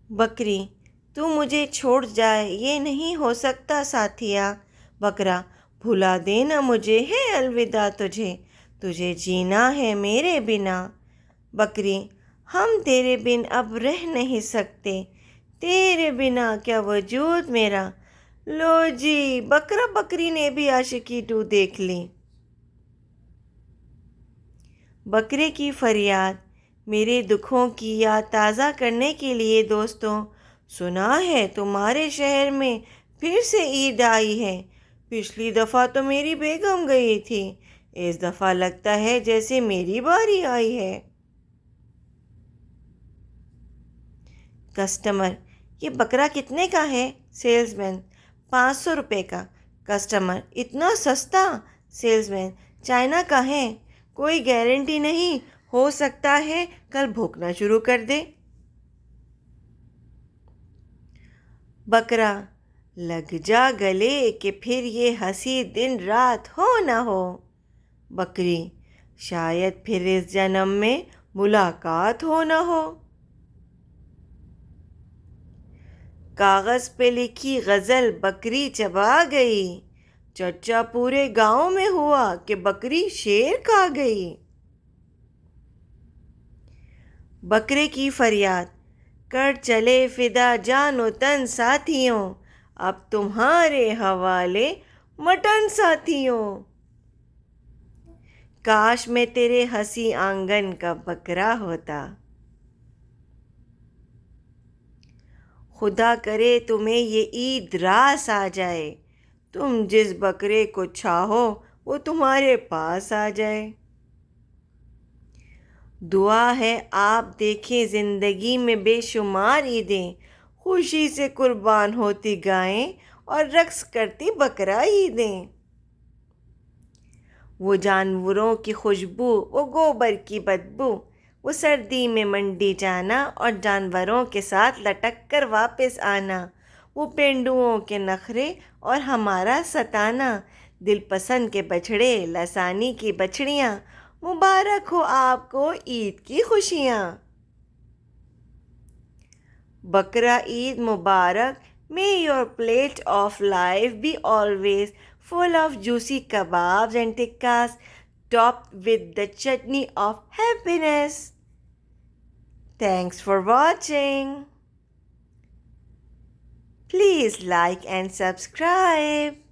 بکری: تو مجھے چھوڑ جائے یہ نہیں ہو سکتا ساتھیا۔ بکرا: بھلا دینا مجھے ہے الوداع تجھے، تجھے جینا ہے میرے بنا۔ بکری: ہم تیرے بن اب رہ نہیں سکتے، تیرے بنا کیا وجود میرا۔ لو جی، بکرا بکری نے بھی عاشقی 2 دیکھ لی۔ بکرے کی فریاد: میرے دکھوں کی یاد تازہ کرنے کے لیے دوستوں، سنا ہے تمہارے شہر میں پھر سے عید آئی ہے۔ پچھلی دفعہ تو میری بیگم گئی تھی، اس دفعہ لگتا ہے جیسے میری باری آئی ہے۔ کسٹمر: یہ بکرا کتنے کا ہے؟ سیلز مین: 500 روپے کا۔ کسٹمر: اتنا سستا؟ سیلز مین: چائنا کا ہے، کوئی گارنٹی نہیں، ہو سکتا ہے کل بھونکنا شروع کر دے۔ بکرا: لگ جا گلے کہ پھر یہ ہنسی دن رات ہو نہ ہو۔ بکری: شاید پھر اس جنم میں ملاقات ہو نہ ہو۔ کاغذ پہ لکھی غزل بکری چبا گئی، چرچا پورے گاؤں میں ہوا کہ بکری شیر کھا گئی۔ بکرے کی فریاد: کر چلے فدا جان و تن ساتھیوں، اب تمہارے حوالے مٹن ساتھیوں۔ کاش میں تیرے ہنسی آنگن کا بکرا ہوتا۔ خدا کرے تمہیں یہ عید راس آ جائے، تم جس بکرے کو چاہو وہ تمہارے پاس آ جائے۔ دعا ہے آپ دیکھیں زندگی میں بے شمار عیدیں، خوشی سے قربان ہوتی گائیں اور رقص کرتی بکرا عیدیں۔ وہ جانوروں کی خوشبو، وہ گوبر کی بدبو، وہ سردی میں منڈی جانا اور جانوروں کے ساتھ لٹک کر واپس آنا، وہ پینڈوؤں کے نخرے اور ہمارا ستانا، دل پسند کے بچھڑے، لسانی کی بچھڑیاں، مبارک ہو آپ کو عید کی خوشیاں۔ بکرا عید مبارک! May your plate of life be always full of juicy kebabs and tikkas, topped with the chutney of happiness. Thanks for watching. Please like and subscribe.